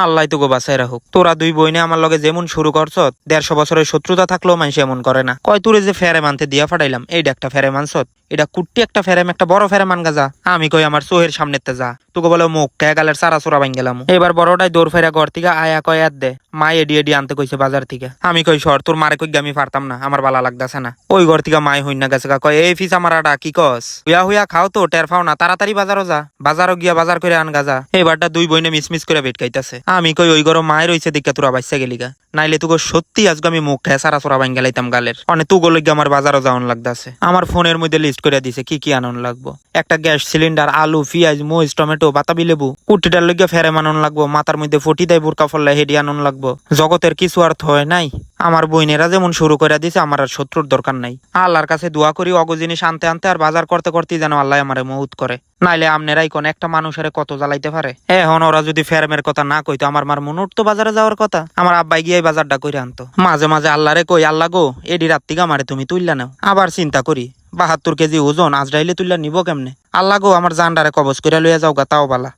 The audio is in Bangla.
আল্লাহ তো গো বাঁচাই রাখুক। তোরা দুই বইনে আমার লগে যেমন শুরু করছ, 150 বছরের শত্রুতা থাকলেও মানুষ এমন করে না। কয় তোরে যে ফেরে মানতে দিয়া ফাটাইলাম, এইটা একটা ফেরে মানছত, এটা কুট্টি একটা ফেরেম, একটা বড় ফেরে মান গাজা। আমি কই আমার চোহের সামনেতে যা, তোকে বলে মুখ কে গালের সারা চোরা ভাঙ গেলাম। এবার বড়টাই দৌড় ফেরা ঘর থেকে আয়া কয় এদ দে, মা এডি এডি আনতে কইছে বাজার থেকে। আমি কই সর, তোর মারে কই আমি পারতাম না, আমার বালা লাগতাছে না। ওই ঘর থেকে মাই হইন না গেছে, কয় এই ফিস আমার আডা কি কস, হুয়া হুয়া খাও তো টের পাও না, তাড়াতাড়ি বাজারও যা, বাজারও গিয়া বাজার করে আন গাজা। এবারটা দুই বইনে মিসমিস করে বেটকাইতাছে। আমি কই ওই ঘর মায়ের রইছে দিকে তোরা বাইসা গেলি গা, নাইলে তোকে সত্যি আজকে আমি মুখ খেয়ে সারা চোরা ভাঙ গেলাইতাম গালের। অনেক তুগো লইগে আমার বাজারও যাওয়ান লাগতাছে। আমার ফোনের মধ্যে লিস্ট করে দিছে কি কি আনন লাগবো। একটা গ্যাস সিলিন্ডার, আলু, পেঁয়াজ, মরিচ, টমেটো, বাতাবি লেবু, কুটিটার লইগে ফেরে মানন লাগবো, মাথার মধ্যে ফটি দেয় বোরকা ফল্লা হেডি আনন লাগবো। জগতের কিছু আর হয় নাই। আমার বইনেরা যেমন শুরু করে দিছে, আমার আর শত্রুর দরকার নাই। আল্লাহর কাছে দোয়া করি অগ জিনিস আনতে আনতে আর বাজার করতে করতে যেন আল্লাহ আমারে মউত করে, নাইলে আমনেরাই কোন একটা মানুষের কত জ্বালাইতে পারে। এখন ওরা যদি ফেরমের কথা না কইতো, আমার মার মন উঠতো বাজারে যাওয়ার কথা, আমার আব্বাই গিয়ে বাজারটা করে আনতো। মাঝে মাঝে আল্লাহরে কই, আল্লাহ গো এডি রাত্রিকে আমারে তুমি তুইলা নাও। আবার চিন্তা করি 72 কেজি ওজন আজরাইলে তুইলা নিব কেমনে। আল্লাহ গো আমার জানডারে কবজ কইরা লইয়া যাও গা, তাও বালা।